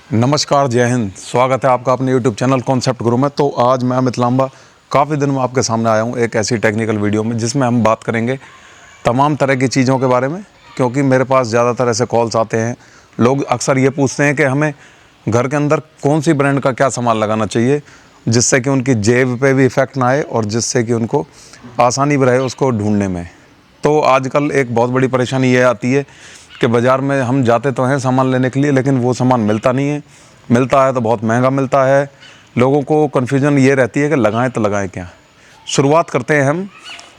नमस्कार, जय हिंद। स्वागत है आपका अपने YouTube चैनल कॉन्सेप्ट गुरु में। तो आज मैं अमित लांबा काफ़ी दिन में आपके सामने आया हूँ एक ऐसी टेक्निकल वीडियो में जिसमें हम बात करेंगे तमाम तरह की चीज़ों के बारे में। क्योंकि मेरे पास ज़्यादातर ऐसे कॉल्स आते हैं, लोग अक्सर ये पूछते हैं कि हमें घर के अंदर कौन सी ब्रांड का क्या सामान लगाना चाहिए जिससे कि उनकी जेब पे भी इफ़ेक्ट ना आए और जिससे कि उनको आसानी भी रहे उसको ढूंढने में। तो आजकल एक बहुत बड़ी परेशानी ये आती है कि बाज़ार में हम जाते तो हैं सामान लेने के लिए, लेकिन वो सामान मिलता नहीं है। मिलता है तो बहुत महंगा मिलता है। लोगों को कन्फ्यूजन ये रहती है कि लगाएं तो लगाएं क्या। शुरुआत करते हैं हम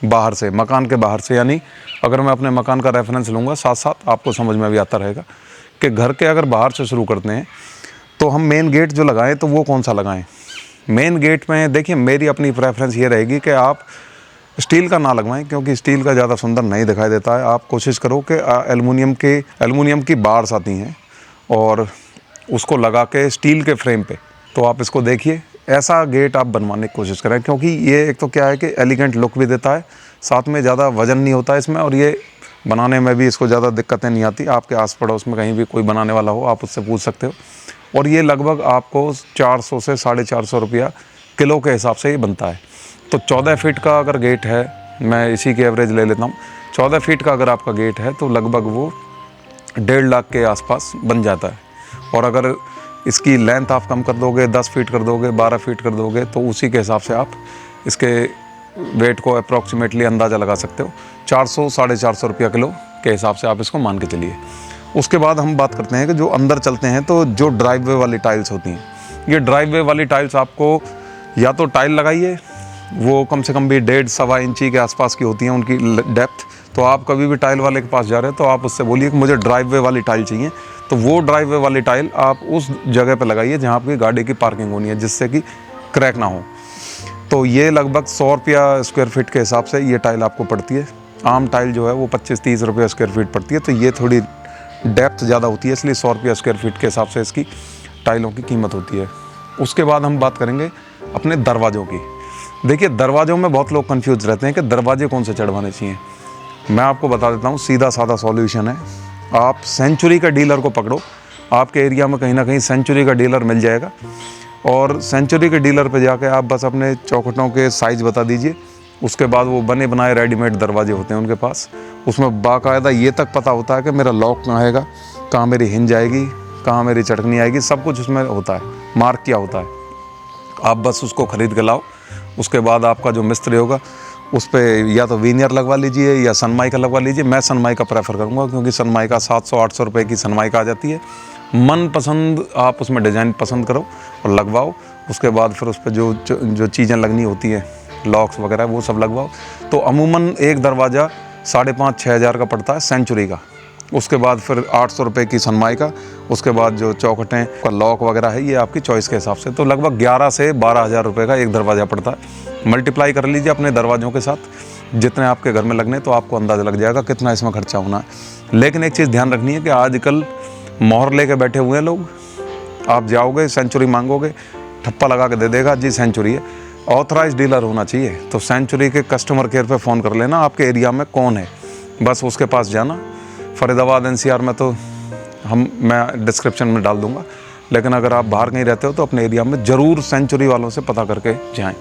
बाहर से, मकान के बाहर से। यानी अगर मैं अपने मकान का रेफरेंस लूँगा, साथ साथ आपको समझ में भी आता रहेगा कि घर के अगर बाहर से शुरू करते हैं तो हम मेन गेट जो लगाएं तो वो कौन सा लगाएं। मेन गेट में देखिए, मेरी अपनी प्रेफरेंस ये रहेगी कि आप स्टील का ना लगवाएं, क्योंकि स्टील का ज़्यादा सुंदर नहीं दिखाई देता है। आप कोशिश करो कि एलुमिनियम की बार्स आती हैं और उसको लगा के स्टील के फ्रेम पे, तो आप इसको देखिए, ऐसा गेट आप बनवाने की कोशिश करें। क्योंकि ये एक तो क्या है कि एलिगेंट लुक भी देता है, साथ में ज़्यादा वजन नहीं होता इसमें, और ये बनाने में भी इसको ज़्यादा दिक्कतें नहीं आती। आपके आस पड़ोस में कहीं भी कोई बनाने वाला हो, आप उससे पूछ सकते हो। और ये लगभग आपको 400 से 450 रुपया किलो के हिसाब से ये बनता है। तो 14 फीट का अगर गेट है, मैं इसी की एवरेज ले लेता हूँ, 14 फीट का अगर आपका गेट है तो लगभग वो 1.5 लाख के आसपास बन जाता है। और अगर इसकी लेंथ आप कम कर दोगे, 10 फीट कर दोगे, 12 फीट कर दोगे, तो उसी के हिसाब से आप इसके वेट को अप्रॉक्सीमेटली अंदाज़ा लगा सकते हो। 400 450 रुपया किलो के हिसाब से आप इसको मान के चलिए। उसके बाद हम बात करते हैं कि जो अंदर चलते हैं, तो जो ड्राइव वे वाली टाइल्स होती हैं, ये ड्राइव वे वाली टाइल्स आपको या तो टाइल लगाइए, वो कम से कम भी 1.5 सवा इंची के आसपास की होती हैं उनकी डेप्थ। तो आप कभी भी टाइल वाले के पास जा रहे हो तो आप उससे बोलिए कि मुझे ड्राइव वे वाली टाइल चाहिए, तो वो ड्राइव वे वाली टाइल आप उस जगह पे लगाइए जहाँ आपकी गाड़ी की पार्किंग होनी है, जिससे कि क्रैक ना हो। तो ये लगभग 100 रुपया स्क्वायर फीट के हिसाब से ये टाइल आपको पड़ती है। आम टाइल जो है वो 25-30 रुपये स्क्वायर फीट पड़ती है। तो ये थोड़ी डेप्थ ज़्यादा होती है, इसलिए 100 रुपया स्क्वायर फीट के हिसाब से इसकी टाइलों की कीमत होती है। उसके बाद हम बात करेंगे अपने दरवाज़ों की। देखिए, दरवाज़ों में बहुत लोग कंफ्यूज रहते हैं कि दरवाजे कौन से चढ़वाने चाहिए। मैं आपको बता देता हूँ, सीधा साधा सॉल्यूशन है। आप सेंचुरी का डीलर को पकड़ो, आपके एरिया में कहीं ना कहीं सेंचुरी का डीलर मिल जाएगा। और सेंचुरी के डीलर पे जाके आप बस अपने चौखटों के साइज़ बता दीजिए। उसके बाद वो बने बनाए रेडीमेड दरवाजे होते हैं उनके पास, उसमें बाकायदा ये तक पता होता है कि मेरा लॉक कहाँ आएगा, कहाँ मेरी हिंज आएगी, कहाँ मेरी चटकनी आएगी, सब कुछ उसमें होता है, मार्क किया होता है। आप बस उसको ख़रीद के लाओ। उसके बाद आपका जो मिस्त्री होगा उस पर या तो वीनियर लगवा लीजिए या सनमाइका लगवा लीजिए। मैं सनमाइका प्रेफर करूँगा, क्योंकि सनमाइका 700-800 रुपये की सनमाइका आ जाती है। मन पसंद आप उसमें डिज़ाइन पसंद करो और लगवाओ। उसके बाद फिर उस पर जो चीज़ें लगनी होती हैं, लॉक्स वगैरह, वो सब लगवाओ। तो अमूमन एक दरवाज़ा 5,500-6 हज़ार का पड़ता है सेंचुरी का। उसके बाद फिर 800 रुपये की सनमाइका। उसके बाद जो चौखटें का लॉक वगैरह है, ये आपकी चॉइस के हिसाब से। तो लगभग 11 से 12 हज़ार रुपये का एक दरवाज़ा पड़ता है। मल्टीप्लाई कर लीजिए अपने दरवाज़ों के साथ, जितने आपके घर में लगने, तो आपको अंदाज़ा लग जाएगा कितना इसमें खर्चा होना है। लेकिन एक चीज़ ध्यान रखनी है कि आजकल मोहर लेके बैठे हुए हैं लोग। आप जाओगे, सेंचुरी मांगोगे, ठप्पा लगा के दे देगा, जी सेंचुरी है। ऑथराइज डीलर होना चाहिए। तो सेंचुरी के कस्टमर केयर पे फ़ोन कर लेना, आपके एरिया में कौन है, बस उसके पास जाना। फरीदाबाद NCR में तो मैं डिस्क्रिप्शन में डाल दूंगा, लेकिन अगर आप बाहर कहीं रहते हो तो अपने एरिया में ज़रूर सेंचुरी वालों से पता करके जाएं।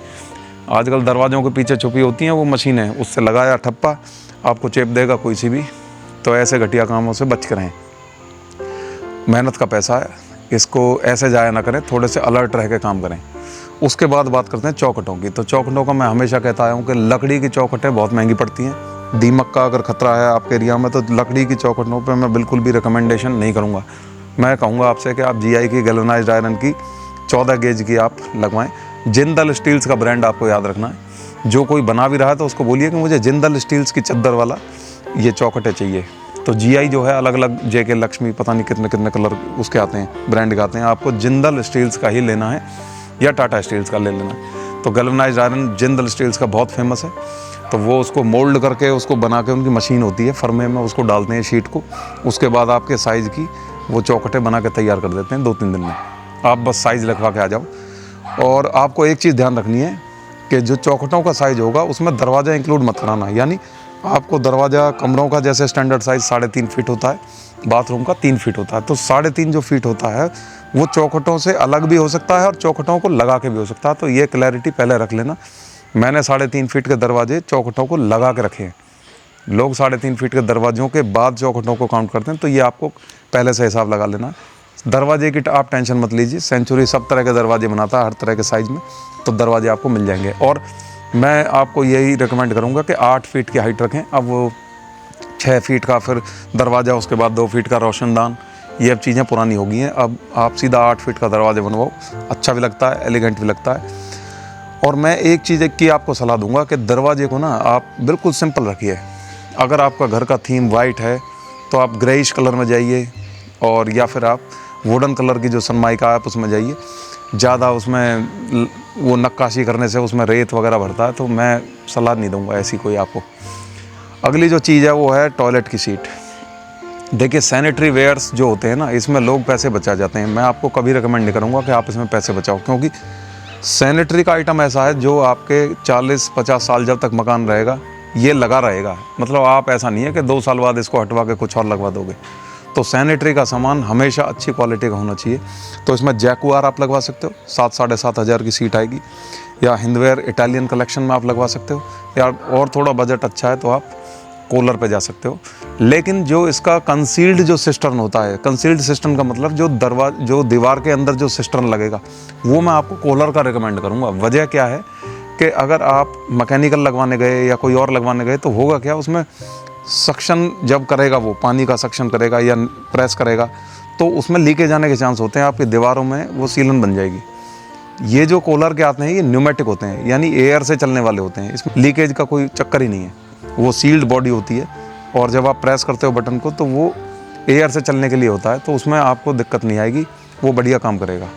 आजकल दरवाज़ों के पीछे छुपी होती हैं वो मशीनें, उससे लगाया ठप्पा, आपको चेप देगा कोई सी भी। तो ऐसे घटिया कामों से बच के रहें। मेहनत का पैसा है, इसको ऐसे जाया ना करें, थोड़े से अलर्ट रह के काम करें। उसके बाद बात करते हैं चौखटों की। तो चौखटों का मैं हमेशा कहता आया हूँ कि लकड़ी की चौखटें बहुत महंगी पड़ती हैं। दीमक का अगर ख़तरा है आपके एरिया में तो लकड़ी की चौखटों पे मैं बिल्कुल भी रिकमेंडेशन नहीं करूँगा। मैं कहूँगा आपसे कि आप GI की गैल्वेनाइज्ड आयरन की 14 गेज की आप लगवाएं। जिंदल स्टील्स का ब्रांड आपको याद रखना है। जो कोई बना भी रहा है तो उसको बोलिए कि मुझे जिंदल स्टील्स की चद्दर वाला ये चौखटें चाहिए। तो GI जो है अलग अलग JK लक्ष्मी, पता नहीं कितने कितने कलर उसके आते हैं, ब्रांड के आते हैं। आपको जिंदल स्टील्स का ही लेना है या टाटा स्टील्स का ले लेना है। तो गैल्वेनाइज्ड आयरन जिंदल स्टील्स का बहुत फेमस है। तो वो उसको मोल्ड करके, उसको बना के, उनकी मशीन होती है, फर्मे में उसको डालते हैं शीट को। उसके बाद आपके साइज़ की वो चौखटें बना के तैयार कर देते हैं 2-3 दिन में। आप बस साइज़ लिखवा के आ जाओ। और आपको एक चीज़ ध्यान रखनी है कि जो चौखटों का साइज़ होगा उसमें दरवाज़ा इंक्लूड मत कराना। यानी आपको दरवाज़ा कमरों का जैसे स्टैंडर्ड साइज़ 3.5 फीट होता है, बाथरूम का 3 फीट होता है। तो 3.5 जो फीट होता है वो चौखटों से अलग भी हो सकता है और चौखटों को लगा के भी हो सकता है। तो ये क्लैरिटी पहले रख लेना। मैंने 3.5 फीट के दरवाजे चौखटों को लगा के रखे हैं। लोग 3.5 फीट के दरवाज़ों के बाद चौखटों को काउंट करते हैं, तो ये आपको पहले से हिसाब लगा लेना। दरवाजे की आप टेंशन मत लीजिए, सेंचुरी सब तरह के दरवाजे बनाता है, हर तरह के साइज़ में, तो दरवाजे आपको मिल जाएंगे। और मैं आपको यही रिकमेंड करूँगा कि 8 फीट की हाइट रखें। अब वो 6 फीट का फिर दरवाज़ा, उसके बाद 2 फीट का रोशनदान, ये अब चीज़ें पुरानी हो गई हैं। अब आप सीधा 8 फीट का दरवाज़ा बनवाओ, अच्छा भी लगता है, एलिगेंट भी लगता है। और मैं एक चीज़ की आपको सलाह दूंगा कि दरवाजे को ना आप बिल्कुल सिंपल रखिए। अगर आपका घर का थीम वाइट है तो आप ग्रेइश कलर में जाइए, और या फिर आप वुडन कलर की जो सनमाइका है आप उसमें जाइए। ज़्यादा उसमें वो नक्काशी करने से उसमें रेत वगैरह भरता है, तो मैं सलाह नहीं दूंगा ऐसी कोई आपको। अगली जो चीज़ है वो है टॉयलेट की सीट। देखिए सैनिटरी वेयर्स जो होते हैं ना, इसमें लोग पैसे बचा जाते हैं। मैं आपको कभी रिकमेंड नहीं करूँगा कि आप इसमें पैसे बचाओ, क्योंकि सैनिटरी का आइटम ऐसा है जो आपके 40-50 साल जब तक मकान रहेगा ये लगा रहेगा। मतलब आप ऐसा नहीं है कि 2 साल बाद इसको हटवा के कुछ और लगवा दोगे। तो सैनिटरी का सामान हमेशा अच्छी क्वालिटी का होना चाहिए। तो इसमें जैकुआर आप लगवा सकते हो, 7-7.5 हज़ार की सीट आएगी, या हिंदवेयर इटालियन कलेक्शन में आप लगवा सकते हो, या और थोड़ा बजट अच्छा है तो आप कूलर पे जा सकते हो। लेकिन जो इसका कंसील्ड जो सिस्टर्न होता है, कंसील्ड सिस्टर्न का मतलब जो दीवार के अंदर जो सिस्टर्न लगेगा, वो मैं आपको कूलर का रिकमेंड करूँगा। वजह क्या है कि अगर आप मैकेनिकल लगवाने गए या कोई और लगवाने गए तो होगा क्या, उसमें सक्शन जब करेगा, वो पानी का सक्शन करेगा या प्रेस करेगा, तो उसमें लीकेज आने के चांस होते हैं, आपकी दीवारों में वो सीलन बन जाएगी। ये जो कूलर के आते हैं ये न्यूमेटिक होते हैं, यानी एयर से चलने वाले होते हैं, इसमें लीकेज का कोई चक्कर ही नहीं है। वो सील्ड बॉडी होती है, और जब आप प्रेस करते हो बटन को तो वो एयर से चलने के लिए होता है, तो उसमें आपको दिक्कत नहीं आएगी, वो बढ़िया काम करेगा।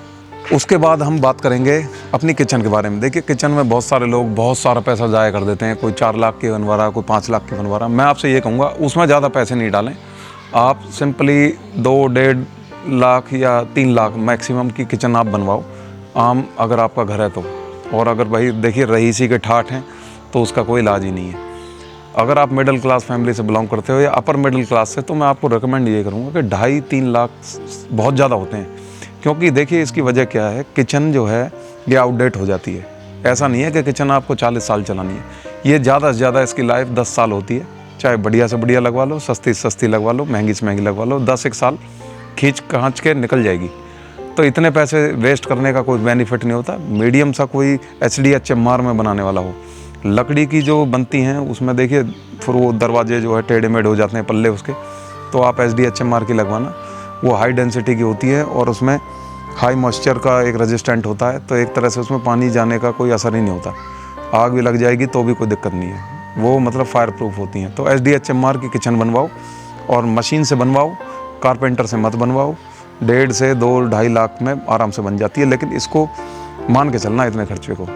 उसके बाद हम बात करेंगे अपनी किचन के बारे में। देखिए किचन में बहुत सारे लोग बहुत सारा पैसा ज़ाया कर देते हैं, कोई 4 लाख की बनवा रहा, कोई 5 लाख की बनवा रहा। मैं आपसे ये कहूँगा उसमें ज़्यादा पैसे नहीं डालें। आप सिंपली 2-1.5 लाख या 3 लाख मैक्सिमम की किचन आप बनवाओ, आम अगर आपका घर है तो। और अगर भाई देखिए रईसी के ठाठ हैं तो उसका कोई इलाज ही नहीं है। अगर आप मिडिल क्लास फैमिली से बिलोंग करते हो या अपर मिडिल क्लास से, तो मैं आपको रिकमेंड ये करूँगा कि 2.5-3 लाख बहुत ज़्यादा होते हैं। क्योंकि देखिए इसकी वजह क्या है, किचन जो है ये आउटडेट हो जाती है। ऐसा नहीं है कि किचन आपको 40 साल चलानी है, ये ज़्यादा से ज़्यादा इसकी लाइफ 10 साल होती है। चाहे बढ़िया से बढ़िया लगवा लो, सस्ती से सस्ती लगवा लो, महंगी से महंगी लगवा लो, 10 एक साल खींच खाँच के निकल जाएगी। तो इतने पैसे वेस्ट करने का कोई बेनिफिट नहीं होता। मीडियम सा कोई HDHMR में बनाने वाला हो। लकड़ी की जो बनती हैं उसमें देखिए फिर वो दरवाजे जो है टेढ़े मेढ़े हो जाते हैं पल्ले उसके, तो आप HDHMR की लगवाना। वो हाई डेंसिटी की होती है और उसमें हाई मॉइस्चर का एक रेजिस्टेंट होता है, तो एक तरह से उसमें पानी जाने का कोई असर ही नहीं होता। आग भी लग जाएगी तो भी कोई दिक्कत नहीं है, वो मतलब फायर प्रूफ होती हैं। तो HDHMR की किचन बनवाओ, और मशीन से बनवाओ, कारपेंटर से मत बनवाओ। 1.5 से 2-2.5 लाख में आराम से बन जाती है, लेकिन इसको मान के चलना इतने खर्चे को।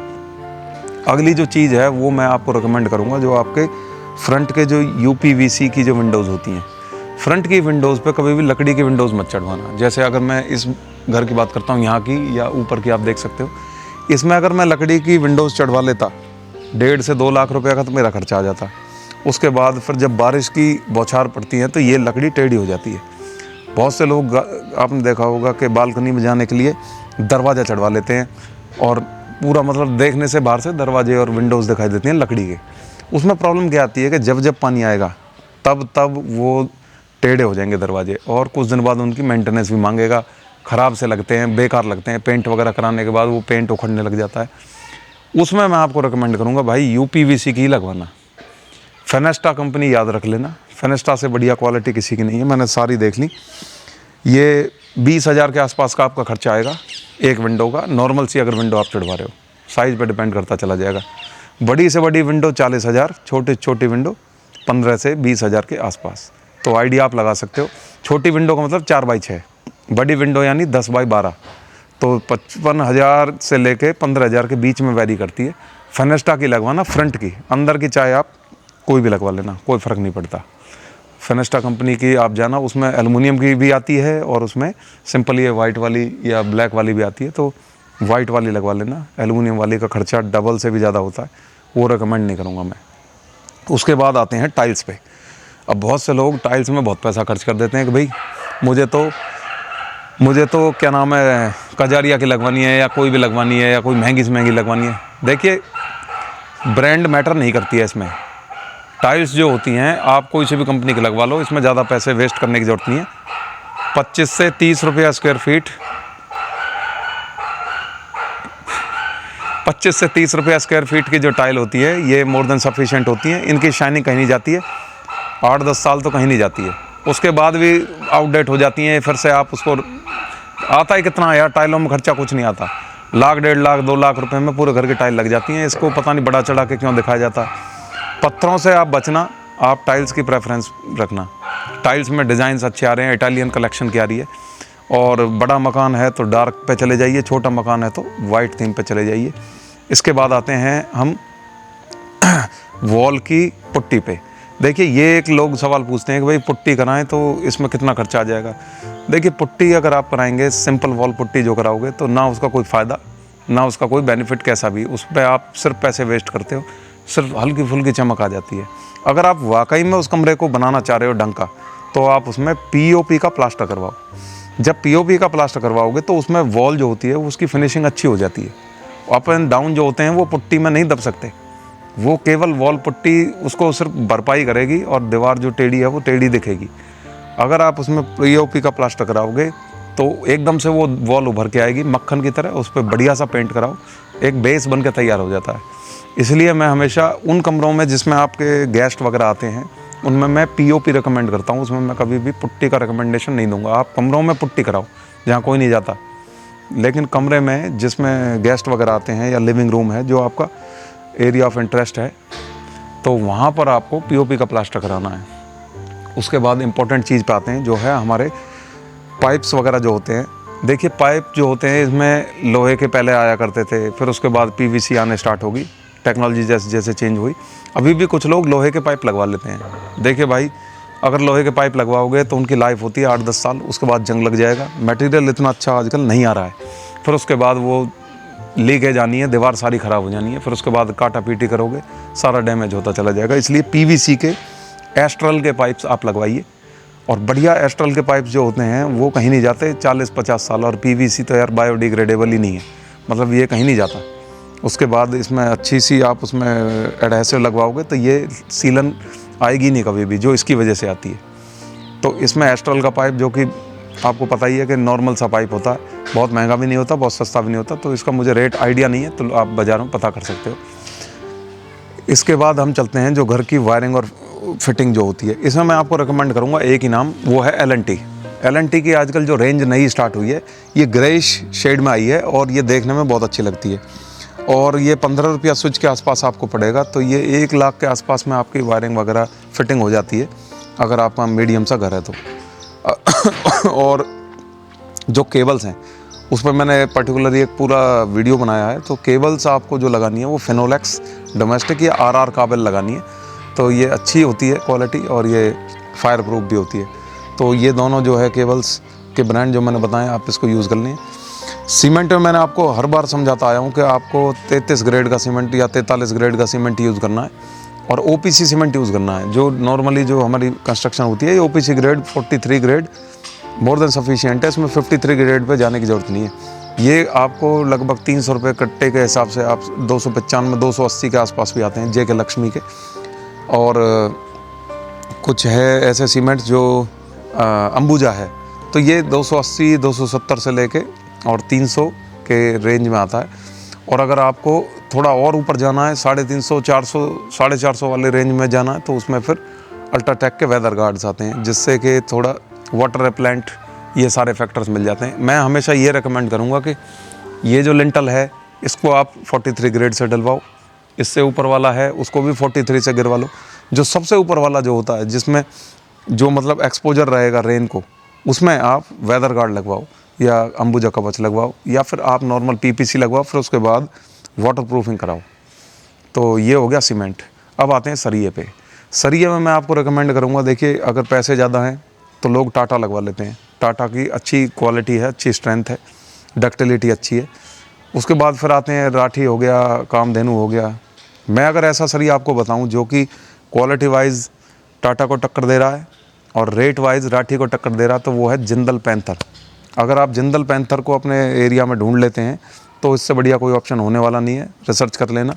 अगली जो चीज़ है वो मैं आपको रिकमेंड करूँगा, जो आपके फ्रंट के जो UPVC की जो विंडोज़ होती हैं, फ्रंट की विंडोज़ पे कभी भी लकड़ी की विंडोज़ मत चढ़वाना। जैसे अगर मैं इस घर की बात करता हूँ यहाँ की, या ऊपर की आप देख सकते हो, इसमें अगर मैं लकड़ी की विंडोज़ चढ़वा लेता 1.5 से 2 लाख रुपये का तो मेरा खर्चा आ जाता। उसके बाद फिर जब बारिश की बौछार पड़ती है तो ये लकड़ी टेढ़ी हो जाती है। बहुत से लोग आपने देखा होगा कि बालकनी में जाने के लिए दरवाज़ा चढ़वा लेते हैं, और पूरा मतलब देखने से बाहर से दरवाजे और विंडोज़ दिखाई देती हैं लकड़ी के। उसमें प्रॉब्लम क्या आती है कि जब जब पानी आएगा तब वो टेढ़े हो जाएंगे दरवाजे, और कुछ दिन बाद उनकी मेंटेनेंस भी मांगेगा। ख़राब से लगते हैं, बेकार लगते हैं, पेंट वगैरह कराने के बाद वो पेंट उखड़ने लग जाता है। उसमें मैं आपको रिकमेंड करूँगा भाई UPVC की ही लगवाना। फेनेस्टा कंपनी याद रख लेना, फेनेस्टा से बढ़िया क्वालिटी किसी की नहीं है, मैंने सारी देख ली। ये 20,000 के आसपास का आपका खर्चा आएगा एक विंडो का। नॉर्मल सी अगर विंडो आप चढ़वा रहे हो, साइज़ पे डिपेंड करता चला जाएगा। बड़ी से बड़ी विंडो 40,000, छोटी विंडो 15 से 20,000 के आसपास। तो आइडिया आप लगा सकते हो। छोटी विंडो का मतलब 4x6, बड़ी विंडो यानी 10x12, तो 55,000 से लेके 15,000 के बीच में वैरी करती है। फेनेस्टा की लगवाना, फ्रंट की, अंदर की चाहे आप कोई भी लगवा लेना, कोई फ़र्क नहीं पड़ता। फेनेस्टा कंपनी की आप जाना, उसमें एलुमिनियम की भी आती है और उसमें सिंपल ये वाइट वाली या ब्लैक वाली भी आती है, तो वाइट वाली लगवा लेना। एलुमिनियम वाली का खर्चा डबल से भी ज़्यादा होता है, वो रिकमेंड नहीं करूँगा मैं। उसके बाद आते हैं टाइल्स पे। अब बहुत से लोग टाइल्स में बहुत पैसा खर्च कर देते हैं कि भाई मुझे तो क्या नाम है कजारिया की लगवानी है या कोई भी लगवानी है या कोई महंगी से महंगी लगवानी है। देखिए ब्रांड मैटर नहीं करती है इसमें। टाइल्स जो होती हैं आप कोई सी भी कंपनी की लगवा लो, इसमें ज़्यादा पैसे वेस्ट करने की ज़रूरत नहीं है। 25 से 30 रुपया स्क्वायर फीट, 25 से 30 रुपया स्क्वायर फीट की जो टाइल होती है ये मोर देन सफिशिएंट होती है। इनकी शाइनिंग कहीं नहीं जाती है, 8-10 साल तो कहीं नहीं जाती है, उसके बाद भी आउटडेट हो जाती हैं। फिर से आप उसको, आता है कितना यार टाइलों में खर्चा कुछ नहीं आता, लाख 1.5 लाख 2 लाख रुपए में पूरे घर की टाइल लग जाती हैं। इसको पता नहीं बड़ा चढ़ा के क्यों दिखाया जाता है। पत्थरों से आप बचना, आप टाइल्स की प्रेफरेंस रखना। टाइल्स में डिज़ाइंस अच्छे आ रहे हैं, इटालियन कलेक्शन की आ रही है। और बड़ा मकान है तो डार्क पे चले जाइए, छोटा मकान है तो वाइट थीम पे चले जाइए। इसके बाद आते हैं हम वॉल की पुट्टी पे। देखिए ये एक लोग सवाल पूछते हैं कि भाई पुट्टी कराएं तो इसमें कितना खर्चा आ जाएगा। देखिए पुट्टी अगर आप कराएंगे, सिंपल वॉल पुट्टी जो कराओगे, तो ना उसका कोई फ़ायदा ना उसका कोई बेनिफिट कैसा भी, उस पर आप सिर्फ पैसे वेस्ट करते हो, सिर्फ हल्की फुल्की चमक आ जाती है। अगर आप वाकई में उस कमरे को बनाना चाह रहे हो ढंग का, तो आप उसमें पीओपी का प्लास्टर करवाओ। जब पीओपी का प्लास्टर करवाओगे तो उसमें वॉल जो होती है उसकी फिनिशिंग अच्छी हो जाती है। अप एंड डाउन जो होते हैं वो पुट्टी में नहीं दब सकते, वो केवल वॉल पुट्टी उसको सिर्फ भरपाई करेगी और दीवार जो टेढ़ी है वो टेढ़ी दिखेगी। अगर आप उसमें पीओपी का प्लास्टर कराओगे तो एकदम से वो वॉल उभर के आएगी मक्खन की तरह। उस पर बढ़िया सा पेंट कराओ, एक बेस बन के तैयार हो जाता है। इसलिए मैं हमेशा उन कमरों में जिसमें आपके गेस्ट वगैरह आते हैं उनमें मैं पीओपी रिकमेंड करता हूँ, उसमें मैं कभी भी पुट्टी का रिकमेंडेशन नहीं दूंगा। आप कमरों में पुट्टी कराओ जहाँ कोई नहीं जाता, लेकिन कमरे में जिसमें गेस्ट वगैरह आते हैं या लिविंग रूम है जो आपका एरिया ऑफ इंटरेस्ट है, तो वहाँ पर आपको पीओपी का प्लास्टर कराना है। उसके बाद इम्पोर्टेंट चीज़ पे आते हैं जो है हमारे पाइप्स वगैरह जो होते हैं। देखिए पाइप जो होते हैं इसमें लोहे के पहले आया करते थे, फिर उसके बाद पीवीसी आने स्टार्ट होगी, टेक्नोलॉजी जैसे जैसे चेंज हुई। अभी भी कुछ लोग लोहे के पाइप लगवा लेते हैं। देखिए भाई अगर लोहे के पाइप लगवाओगे तो उनकी लाइफ होती है 8-10 साल, उसके बाद जंग लग जाएगा। मटेरियल इतना अच्छा आजकल नहीं आ रहा है, फिर उसके बाद वो लीकेज आनी है, दीवार सारी ख़राब हो जानी है, फिर उसके बाद काटा पीटी करोगे सारा डैमेज होता चला जाएगा। इसलिए पीवीसी के एस्ट्रल के पाइप्स आप लगवाइए, और बढ़िया एस्ट्रल के पाइप्स जो होते हैं वो कहीं नहीं जाते 40-50 साल। और पीवीसी तो यार बायोडिग्रेडेबल ही नहीं है, मतलब ये कहीं नहीं जाता। उसके बाद इसमें अच्छी सी आप उसमें एडहेसिव लगवाओगे तो ये सीलन आएगी नहीं कभी भी, जो इसकी वजह से आती है। तो इसमें एस्ट्रल का पाइप जो कि आपको पता ही है कि नॉर्मल सा पाइप होता है, बहुत महंगा भी नहीं होता, बहुत सस्ता भी नहीं होता, तो इसका मुझे रेट आइडिया नहीं है, तो आप बाज़ारों में पता कर सकते हो। इसके बाद हम चलते हैं जो घर की वायरिंग और फिटिंग जो होती है, इसमें मैं आपको रिकमेंड करूँगा एक ही नाम, वो है L&T। L&T की आजकल जो रेंज नई स्टार्ट हुई है ये ग्रेइश शेड में आई है और ये देखने में बहुत अच्छी लगती है, और ये 15 रुपया स्विच के आसपास आपको पड़ेगा। तो ये 1 लाख के आसपास में आपकी वायरिंग वगैरह फिटिंग हो जाती है अगर आपका मीडियम सा घर है तो। और जो केबल्स हैं उस पर मैंने पर्टिकुलरली एक पूरा वीडियो बनाया है। तो केबल्स आपको जो लगानी है वो फिनोलेक्स डोमेस्टिक या RR काबल लगानी है, तो ये अच्छी होती है क्वालिटी और ये फायर प्रूफ भी होती है। तो ये दोनों जो है केबल्स के ब्रांड जो मैंने बताए आप इसको यूज़ कर लें। सीमेंट में मैंने आपको हर बार समझाता आया हूँ कि आपको 33 ग्रेड का सीमेंट या 43 ग्रेड का सीमेंट यूज़ करना है, और OPC सीमेंट यूज़ करना है। जो नॉर्मली जो हमारी कंस्ट्रक्शन होती है ये OPC grade 43 grade more than sufficient है, इसमें 53 ग्रेड पे जाने की ज़रूरत नहीं है। ये आपको लगभग 300 रुपये कट्टे के हिसाब से आप 295 280 के आसपास भी आते हैं JK लक्ष्मी के। और कुछ है ऐसे सीमेंट जो अंबुजा है, तो ये 280 270 से लेके और 300 के रेंज में आता है। और अगर आपको थोड़ा और ऊपर जाना है 350 400 450 वाले रेंज में जाना है तो उसमें फिर अल्ट्राटेक के वेदर गार्ड्स आते हैं, जिससे कि थोड़ा वाटर रेपेलेंट ये सारे फैक्टर्स मिल जाते हैं। मैं हमेशा ये रेकमेंड करूँगा कि ये जो लिंटल है इसको आप 43 ग्रेड से डलवाओ, इससे ऊपर वाला है उसको भी 43 से गिरवा लो। जो सबसे ऊपर वाला जो होता है जिसमें जो मतलब एक्सपोजर रहेगा रेन को, उसमें आप वेदर गार्ड लगवाओ या अंबुजा कवच लगवाओ, या फिर आप नॉर्मल PPC लगवाओ, फिर उसके बाद वाटर प्रूफिंग कराओ। तो ये हो गया सीमेंट। अब आते हैं सरिये पे। सरिये में मैं आपको रिकमेंड करूँगा, देखिए अगर पैसे ज़्यादा हैं तो लोग टाटा लगवा लेते हैं। टाटा की अच्छी क्वालिटी है, अच्छी स्ट्रेंथ है, डक्टिलिटी अच्छी है। उसके बाद फिर आते हैं राठी हो गया, कामधेनु हो गया। मैं अगर ऐसा सरिया आपको बताऊं जो कि क्वालिटी वाइज टाटा को टक्कर दे रहा है और रेट वाइज राठी को टक्कर दे रहा है तो वो है जिंदल पैंथर। अगर आप जिंदल पैंथर को अपने एरिया में ढूंढ लेते हैं तो इससे बढ़िया कोई ऑप्शन होने वाला नहीं है, रिसर्च कर लेना।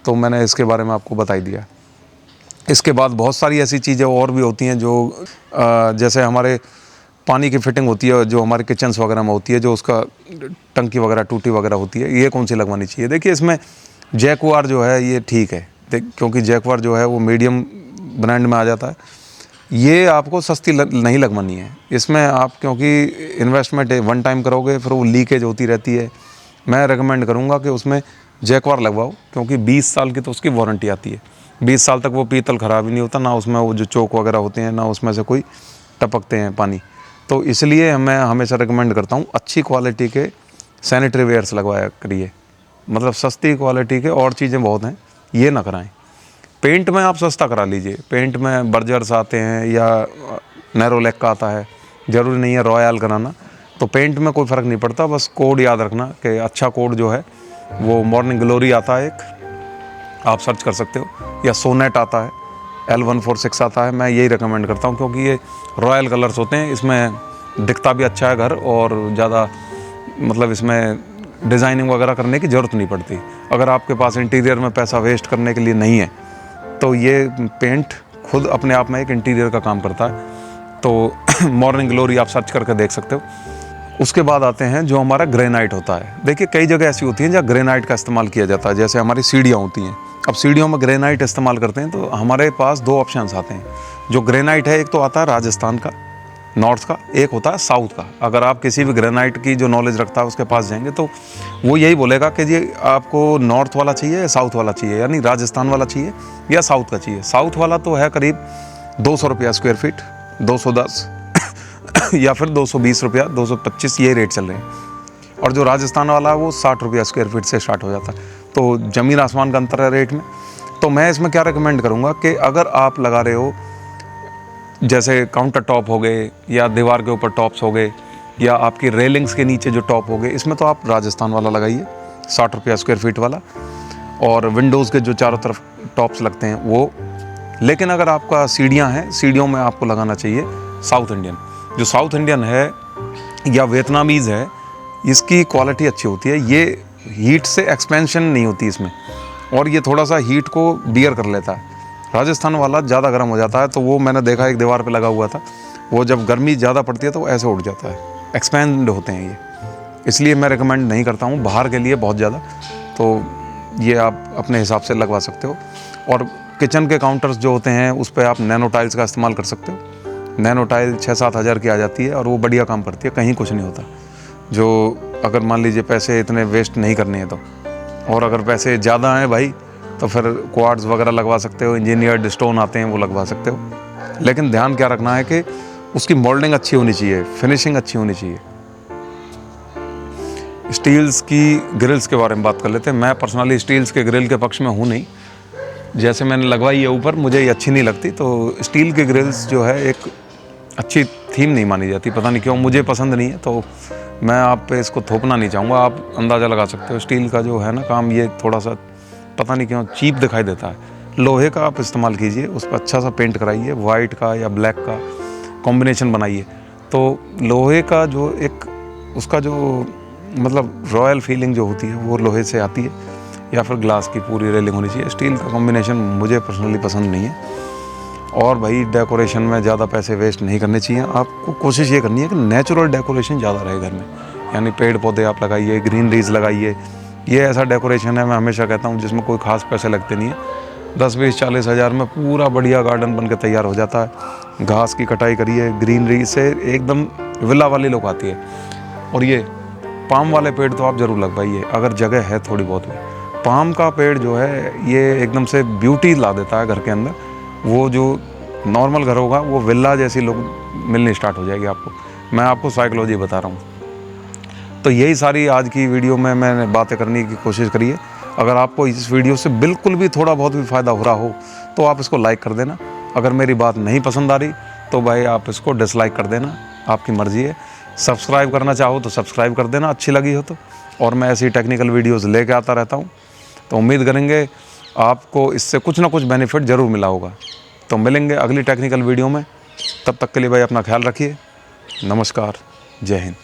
तो मैंने इसके बारे में आपको बता ही दिया। इसके बाद बहुत सारी ऐसी चीज़ें और भी होती हैं जो जैसे हमारे पानी की फिटिंग होती है जो हमारे किचन्स वगैरह में होती है, जो उसका टंकी वगैरह टूटी वगैरह होती है, ये कौन सी लगवानी चाहिए। देखिए इसमें जैकवार जो है ये ठीक है, क्योंकि जैकवार जो है वो मीडियम ब्रांड में आ जाता है। ये आपको सस्ती नहीं लगवानी है। इसमें आप क्योंकि इन्वेस्टमेंट वन टाइम करोगे फिर वो लीकेज होती रहती है। मैं रेकमेंड करूँगा कि उसमें जैकवार लगवाओ, क्योंकि 20 साल की तो उसकी वारंटी आती है। 20 साल तक वो पीतल ख़राब ही नहीं होता, ना उसमें वो जो चोक वगैरह होते हैं, ना उसमें से कोई टपकते हैं पानी। तो इसलिए मैं हमेशा रिकमेंड करता हूँ अच्छी क्वालिटी के सैनिटरी वेयर्स लगवाया करिए। मतलब सस्ती क्वालिटी के और चीज़ें बहुत हैं, ये ना कराएं। पेंट में आप सस्ता करा लीजिए। पेंट में बर्जर्स आते हैं या नैरोलैक का आता है, ज़रूरी नहीं है रॉयल कराना। तो पेंट में कोई फ़र्क नहीं पड़ता, बस कोड याद रखना कि अच्छा कोड जो है वो मॉर्निंग ग्लोरी आता है एक, आप सर्च कर सकते हो, या सोनेट आता है, L146 आता है। मैं यही रिकमेंड करता हूँ क्योंकि ये रॉयल कलर्स होते हैं, इसमें दिखता भी अच्छा है घर और ज़्यादा मतलब इसमें डिज़ाइनिंग वगैरह करने की ज़रूरत नहीं पड़ती। अगर आपके पास इंटीरियर में पैसा वेस्ट करने के लिए नहीं है तो ये पेंट खुद अपने आप में एक इंटीरियर का काम करता है। तो मॉर्निंग ग्लोरी आप सर्च करके देख सकते हो। उसके बाद आते हैं जो हमारा ग्रेनाइट होता है। देखिए कई जगह ऐसी होती हैं जहाँ ग्रेनाइट का इस्तेमाल किया जाता है, जैसे हमारी सीढ़ियाँ होती हैं। अब सीढ़ियों में ग्रेनाइट इस्तेमाल करते हैं तो हमारे पास दो ऑप्शंस आते हैं। जो ग्रेनाइट है एक तो आता है राजस्थान का नॉर्थ का, एक होता है साउथ का। अगर आप किसी भी ग्रेनाइट की जो नॉलेज रखता है उसके पास जाएंगे तो वो यही बोलेगा कि जी आपको नॉर्थ वाला चाहिए या साउथ वाला चाहिए, यानी राजस्थान वाला चाहिए या साउथ का चाहिए। साउथ वाला तो है करीब 200 रुपया स्क्वायर फीट, 210 या फिर 220 रुपया, 225 ये रेट चल रहे हैं। और जो राजस्थान वाला है वो 60 रुपया स्क्वायर फीट से स्टार्ट हो जाता है। तो ज़मीन आसमान का अंतर है रेट में। तो मैं इसमें क्या रिकमेंड करूँगा कि अगर आप लगा रहे हो जैसे काउंटर टॉप हो गए या दीवार के ऊपर टॉप्स हो गए या आपकी रेलिंग्स के नीचे जो टॉप हो गए, इसमें तो आप राजस्थान वाला लगाइए 60 रुपया स्क्वायर फीट वाला, और विंडोज़ के जो चारों तरफ टॉप्स लगते हैं वो। लेकिन अगर आपका सीढ़ियाँ हैं, सीढ़ियों में आपको लगाना चाहिए साउथ इंडियन। जो साउथ इंडियन है या वियतनामीज़ है, इसकी क्वालिटी अच्छी होती है। ये हीट से एक्सपेंशन नहीं होती इसमें, और ये थोड़ा सा हीट को बियर कर लेता है। राजस्थान वाला ज़्यादा गर्म हो जाता है, तो वो मैंने देखा एक दीवार पे लगा हुआ था, वो जब गर्मी ज़्यादा पड़ती है तो ऐसे उठ जाता है, एक्सपेंड होते हैं ये। इसलिए मैं रिकमेंड नहीं करता हूँ बाहर के लिए बहुत ज़्यादा। तो ये आप अपने हिसाब से लगवा सकते हो। और किचन के काउंटर्स जो होते हैं उस पर आप नैनो टाइल्स का इस्तेमाल कर सकते हो। नैनो टाइल 6-7 हज़ार की आ जाती है और वो बढ़िया काम करती है, कहीं कुछ नहीं होता। जो अगर मान लीजिए पैसे इतने वेस्ट नहीं करने हैं तो, और अगर पैसे ज़्यादा हैं भाई तो फिर क्वार्ट्ज वगैरह लगवा सकते हो, इंजीनियर्ड स्टोन आते हैं वो लगवा सकते हो। लेकिन ध्यान क्या रखना है कि उसकी मोल्डिंग अच्छी होनी चाहिए, फिनिशिंग अच्छी होनी चाहिए। स्टील्स की ग्रिल्स के बारे में बात कर लेते हैं। मैं पर्सनली स्टील्स के ग्रिल के पक्ष में हूँ नहीं। जैसे मैंने लगवाई है ऊपर, मुझे ये अच्छी नहीं लगती। तो स्टील की ग्रिल्स जो है एक अच्छी थीम नहीं मानी जाती, पता नहीं क्यों, मुझे पसंद नहीं है। तो मैं आप पे इसको थोपना नहीं चाहूँगा, आप अंदाज़ा लगा सकते हो। स्टील का जो है ना काम, ये थोड़ा सा पता नहीं क्यों चीप दिखाई देता है। लोहे का आप इस्तेमाल कीजिए, उस पर अच्छा सा पेंट कराइए, वाइट का या ब्लैक का कॉम्बिनेशन बनाइए। तो लोहे का जो एक उसका जो मतलब रॉयल फीलिंग जो होती है वो लोहे से आती है, या फिर ग्लास की पूरी रेलिंग होनी चाहिए। स्टील का कॉम्बिनेशन मुझे पर्सनली पसंद नहीं है। और भाई डेकोरेशन में ज़्यादा पैसे वेस्ट नहीं करने चाहिए। आपको कोशिश ये करनी है कि नेचुरल डेकोरेशन ज़्यादा रहे घर में, यानी पेड़ पौधे आप लगाइए, ग्रीनरीज लगाइए। ये ऐसा डेकोरेशन है, मैं हमेशा कहता हूँ, जिसमें कोई ख़ास पैसे लगते नहीं है। 10-20-40 हज़ार में पूरा बढ़िया गार्डन बन के तैयार हो जाता है। घास की कटाई करिए, ग्रीनरी से एकदम विला वाली लुक आती है। और ये पाम वाले पेड़ तो आप ज़रूर लगवाइए अगर जगह है थोड़ी बहुत भी। पाम का पेड़ जो है ये एकदम से ब्यूटी ला देता है घर के अंदर। वो जो नॉर्मल घर होगा वो विला जैसी लुक मिलनी स्टार्ट हो जाएगी आपको। मैं आपको साइकोलॉजी बता रहा हूँ। तो यही सारी आज की वीडियो में मैंने बातें करने की कोशिश करी है। अगर आपको इस वीडियो से बिल्कुल भी थोड़ा बहुत भी फ़ायदा हो रहा हो तो आप इसको लाइक कर देना। अगर मेरी बात नहीं पसंद आ रही तो भाई आप इसको डिसलाइक कर देना, आपकी मर्ज़ी है। सब्सक्राइब करना चाहो तो सब्सक्राइब कर देना अच्छी लगी हो तो। और मैं ऐसी टेक्निकल वीडियोज़ लेके आता रहता हूँ, तो उम्मीद करेंगे आपको इससे कुछ ना कुछ बेनिफिट ज़रूर मिला होगा। तो मिलेंगे अगली टेक्निकल वीडियो में। तब तक के लिए भाई अपना ख्याल रखिए। नमस्कार, जय हिंद।